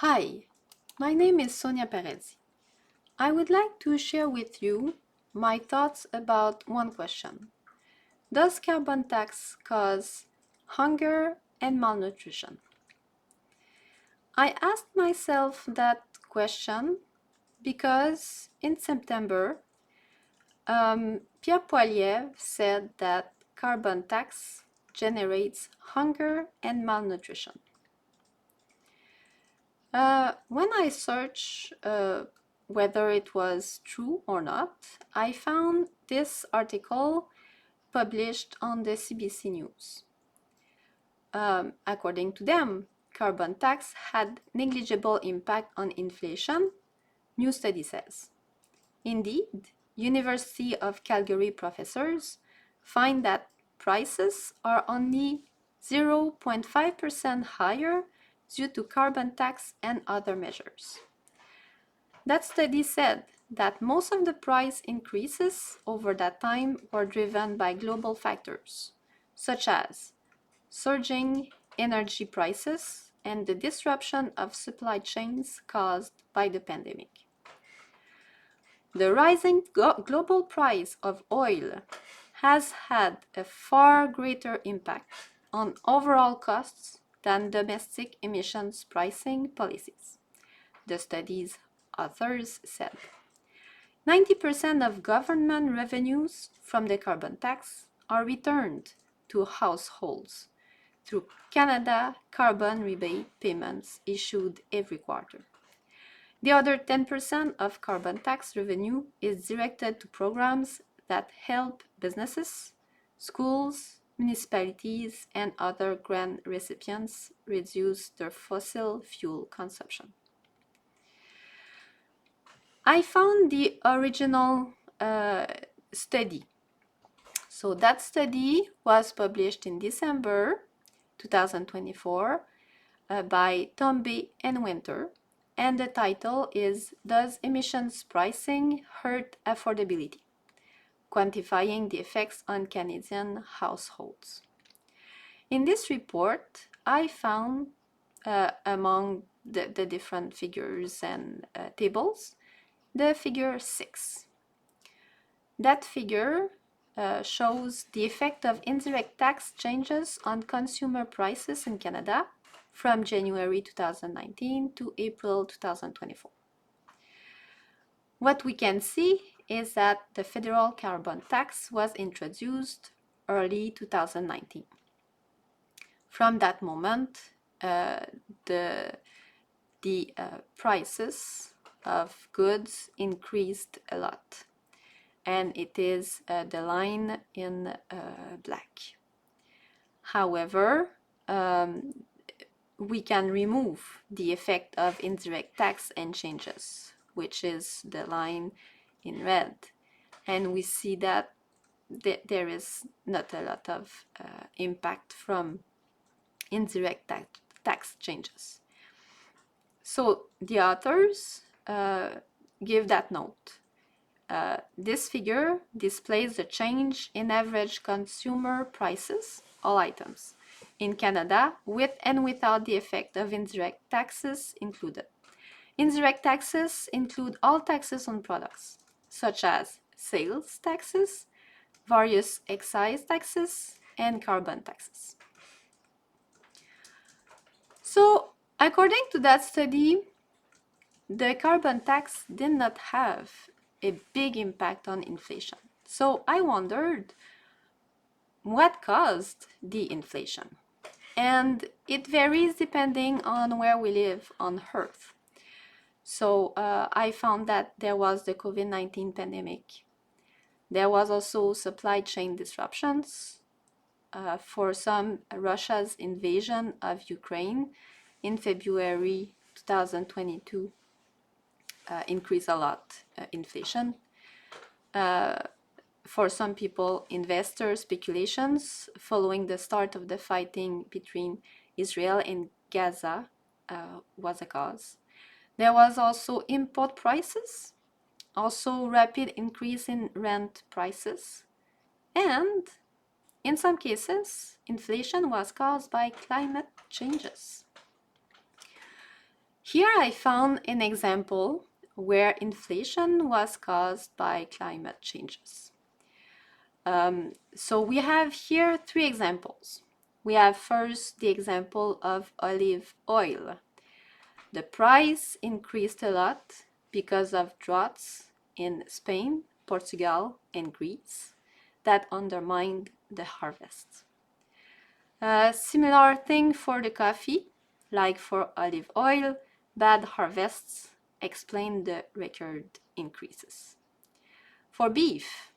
Hi, my name is Sonia Perezzi. I would like to share with you my thoughts about one question. Does carbon tax cause hunger and malnutrition? I asked myself that question because in September, Pierre Poilievre said that carbon tax generates hunger and malnutrition. When I searched whether it was true or not, I found this article published on the CBC News. According to them, carbon tax had negligible impact on inflation, new study says. Indeed, University of Calgary professors find that prices are only 0.5% higher due to carbon tax and other measures. That study said that most of the price increases over that time were driven by global factors, such as surging energy prices and the disruption of supply chains caused by the pandemic. The rising global price of oil has had a far greater impact on overall costs than domestic emissions pricing policies, the study's authors said. 90% of government revenues from the carbon tax are returned to households through Canada carbon rebate payments issued every quarter. The other 10% of carbon tax revenue is directed to programs that help businesses, schools, municipalities, and other grant recipients reduce their fossil fuel consumption. I found the original study. So that study was published in December 2024 by Tombe and Winter, and the title is Does Emissions Pricing Hurt Affordability? Quantifying the Effects on Canadian Households. In this report, I found among the different figures and tables, the figure 6. That figure shows the effect of indirect tax changes on consumer prices in Canada from January 2019 to April 2024. What we can see is that the federal carbon tax was introduced early 2019. From that moment, the prices of goods increased a lot, and it is the line in black. However, we can remove the effect of indirect tax and changes, which is the line in red, and we see that there is not a lot of impact from indirect tax changes. So the authors give that note. This figure displays the change in average consumer prices, all items, in Canada with and without the effect of indirect taxes included. Indirect taxes include all taxes on products, such as sales taxes, various excise taxes, and carbon taxes. So, according to that study, the carbon tax did not have a big impact on inflation. So I wondered what caused the inflation. And it varies depending on where we live on Earth. So I found that there was the COVID-19 pandemic. There was also supply chain disruptions. For some, Russia's invasion of Ukraine in February 2022 increased a lot inflation. For some people, investor speculations following the start of the fighting between Israel and Gaza was a cause. There was also import prices, also rapid increase in rent prices, and in some cases, inflation was caused by climate changes. Here I found an example where inflation was caused by climate changes. So we have here three examples. We have first the example of olive oil. The price increased a lot because of droughts in Spain, Portugal, and Greece that undermined the harvest. A similar thing for the coffee, like for olive oil, bad harvests explain the record increases. For beef,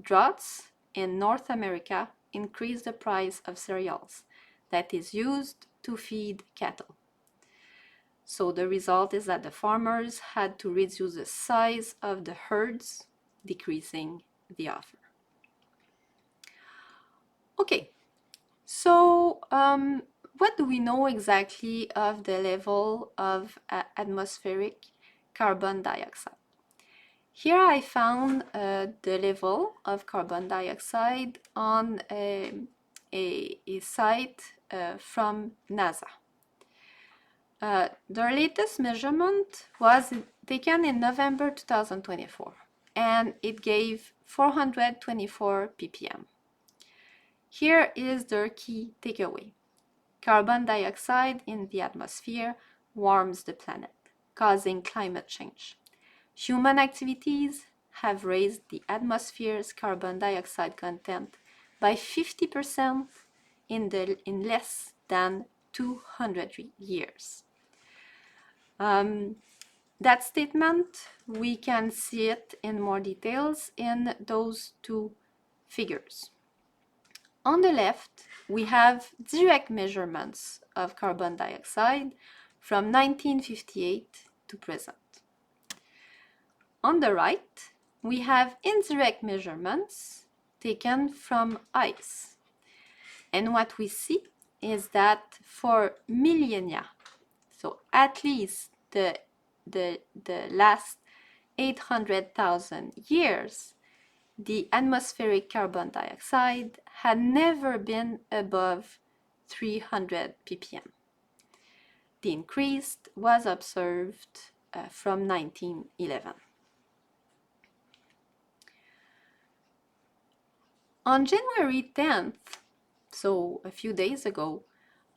droughts in North America increase the price of cereals that is used to feed cattle. So the result is that the farmers had to reduce the size of the herds, decreasing the offer. Okay, so what do we know exactly of the level of atmospheric carbon dioxide? Here I found the level of carbon dioxide on a site from NASA. Their latest measurement was taken in November 2024, and it gave 424 ppm. Here is their key takeaway. Carbon dioxide in the atmosphere warms the planet, causing climate change. Human activities have raised the atmosphere's carbon dioxide content by 50% in less than 200 years. That statement, we can see it in more details in those two figures. On the left, we have direct measurements of carbon dioxide from 1958 to present. On the right, we have indirect measurements taken from ice. And what we see is that for millennia, so at least the last 800,000 years, the atmospheric carbon dioxide had never been above 300 ppm. The increase was observed from 1911. On January 10th, so a few days ago,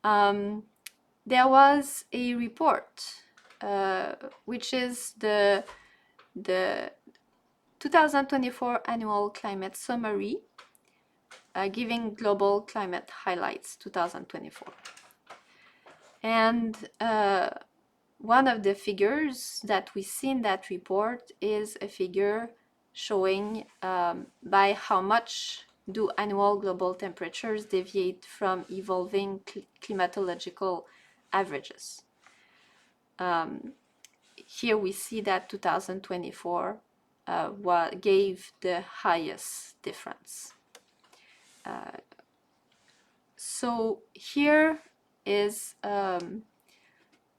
there was a report, which is the 2024 Annual Climate Summary, giving global climate highlights 2024. And one of the figures that we see in that report is a figure showing by how much do annual global temperatures deviate from evolving climatological averages. Here we see that 2024 gave the highest difference. So here is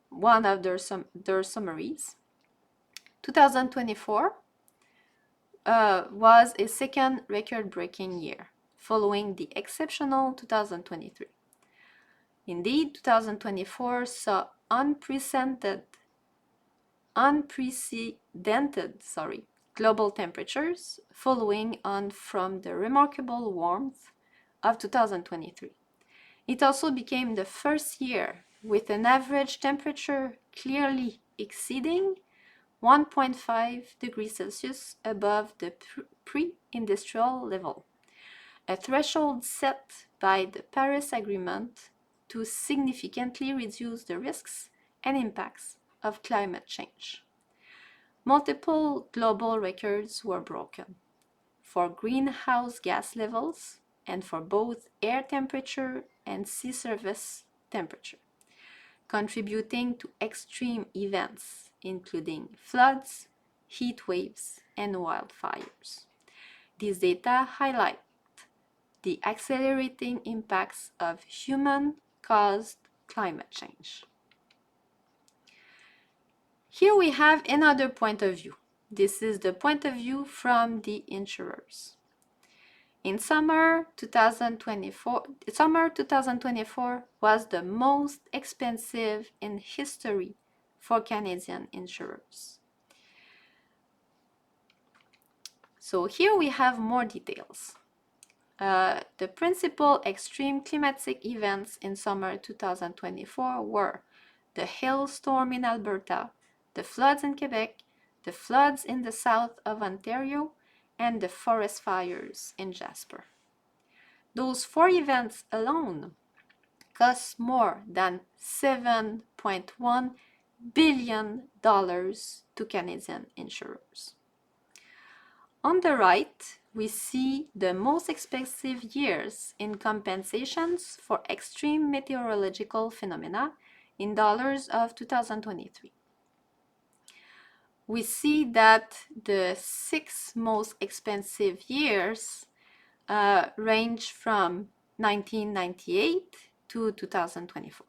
one of their summaries. 2024 was a second record-breaking year, following the exceptional 2023. Indeed, 2024 saw unprecedented global temperatures following on from the remarkable warmth of 2023. It also became the first year with an average temperature clearly exceeding 1.5 degrees Celsius above the pre-industrial level, a threshold set by the Paris Agreement to significantly reduce the risks and impacts of climate change. Multiple global records were broken for greenhouse gas levels and for both air temperature and sea surface temperature, contributing to extreme events including floods, heat waves, and wildfires. These data highlight the accelerating impacts of human-caused climate change. Here we have another point of view. This is the point of view from the insurers. In summer 2024 was the most expensive in history for Canadian insurers. So here we have more details. The principal extreme climatic events in summer 2024 were the hailstorm in Alberta, the floods in Quebec, the floods in the south of Ontario, and the forest fires in Jasper. Those 4 events alone cost more than $7.1 billion to Canadian insurers. On the right, we see the most expensive years in compensations for extreme meteorological phenomena in dollars of 2023. We see that the 6 most expensive years range from 1998 to 2024.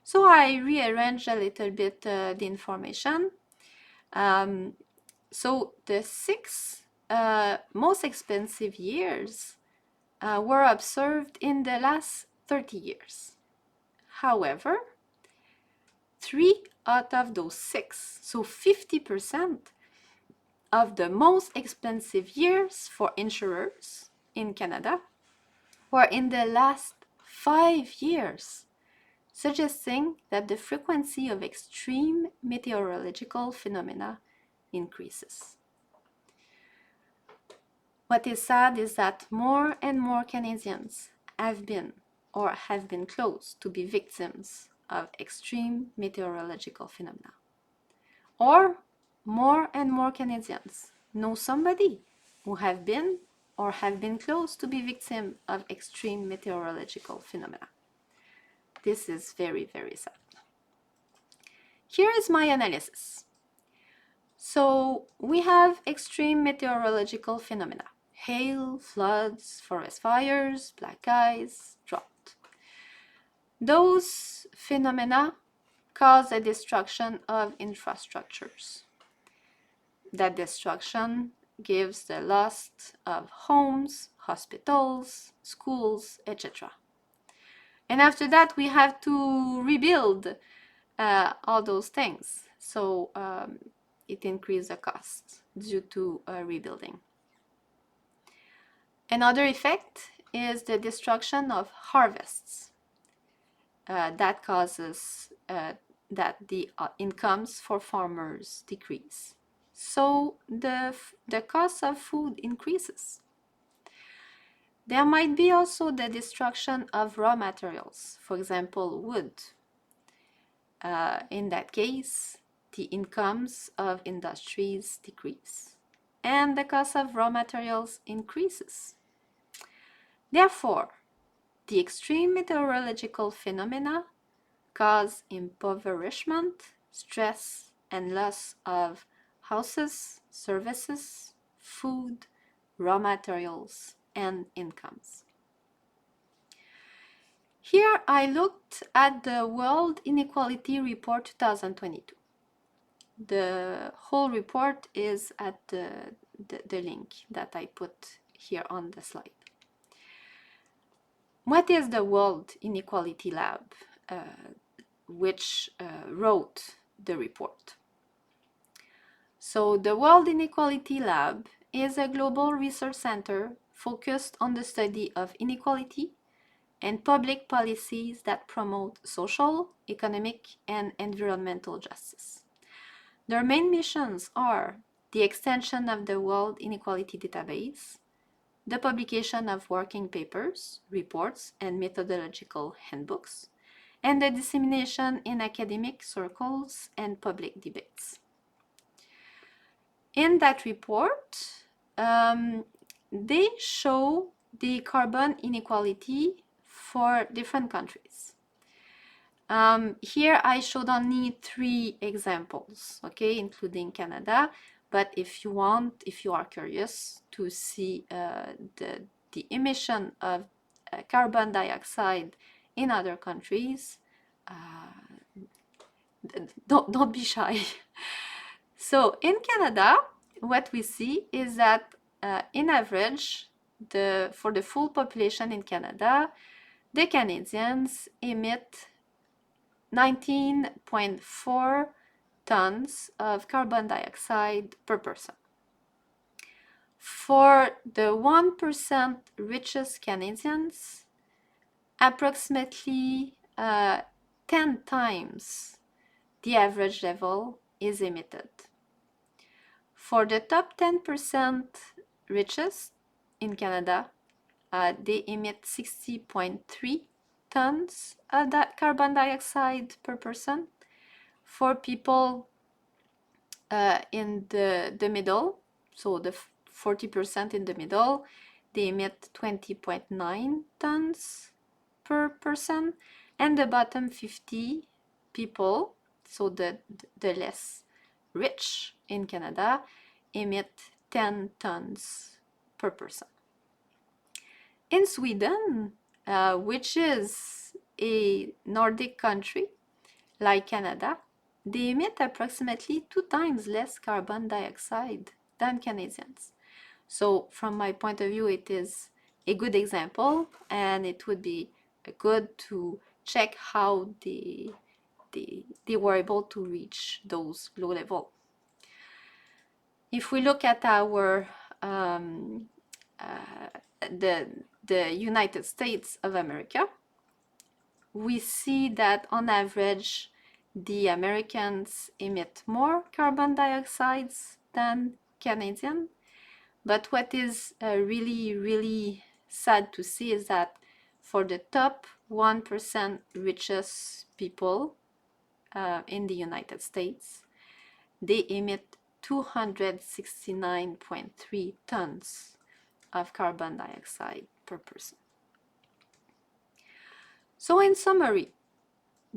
So I rearranged a little bit the information. So the 6 most expensive years were observed in the last 30 years. However, 3 out of those 6, so 50% of the most expensive years for insurers in Canada were in the last 5 years, suggesting that the frequency of extreme meteorological phenomena increases. What is sad is that more and more Canadians have been or have been close to be victims of extreme meteorological phenomena. Or more and more Canadians know somebody who have been or have been close to be victim of extreme meteorological phenomena. This is very, very sad. Here is my analysis. So we have extreme meteorological phenomena: hail, floods, forest fires, black ice, drought. Those phenomena cause a destruction of infrastructures. That destruction gives the loss of homes, hospitals, schools, etc. And after that, we have to rebuild all those things. So it increases the cost due to rebuilding. Another effect is the destruction of harvests. That causes that the incomes for farmers decrease. So the cost of food increases. There might be also the destruction of raw materials, for example, wood. In that case, the incomes of industries decrease, and the cost of raw materials increases. Therefore, the extreme meteorological phenomena cause impoverishment, stress, and loss of houses, services, food, raw materials, and incomes. Here I looked at the World Inequality Report 2022. The whole report is at the link that I put here on the slide. What is the World Inequality Lab, which wrote the report? So the World Inequality Lab is a global research center focused on the study of inequality and public policies that promote social, economic, and environmental justice. Their main missions are the extension of the World Inequality Database, the publication of working papers, reports, and methodological handbooks, and the dissemination in academic circles and public debates. In that report, they show the carbon inequality for different countries. Here I showed only 3 examples, okay, including Canada. But if you are curious to see the emission of carbon dioxide in other countries, don't be shy. So in Canada, what we see is that in average, for the full population in Canada, the Canadians emit 19.4 tons of carbon dioxide per person. For the 1% richest Canadians, approximately 10 times the average level is emitted. For the top 10% richest in Canada, they emit 60.3 tons of that carbon dioxide per person. For people in the middle, so the 40% in the middle, they emit 20.9 tons per person, and the bottom 50 people, so the less rich in Canada, emit 10 tons per person. In Sweden, which is a Nordic country like Canada, they emit approximately 2 times less carbon dioxide than Canadians. So from my point of view, it is a good example, and it would be good to check how they were able to reach those low levels. If we look at our the United States of America, we see that on average the Americans emit more carbon dioxide than Canadians. But what is really sad to see is that for the top 1% richest people in the United States, they emit 269.3 tons of carbon dioxide per person. So in summary,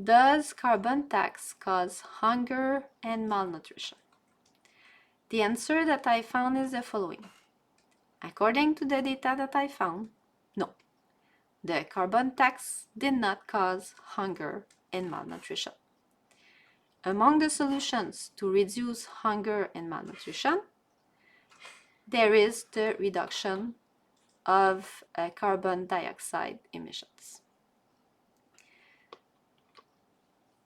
does carbon tax cause hunger and malnutrition? The answer that I found is the following. According to the data that I found, no. The carbon tax did not cause hunger and malnutrition. Among the solutions to reduce hunger and malnutrition, there is the reduction of carbon dioxide emissions.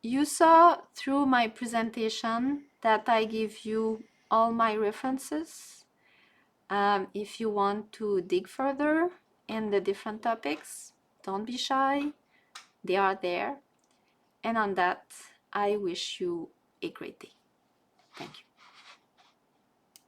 You saw through my presentation that I give you all my references. If you want to dig further in the different topics, don't be shy, they are there. And on that, I wish you a great day. Thank you.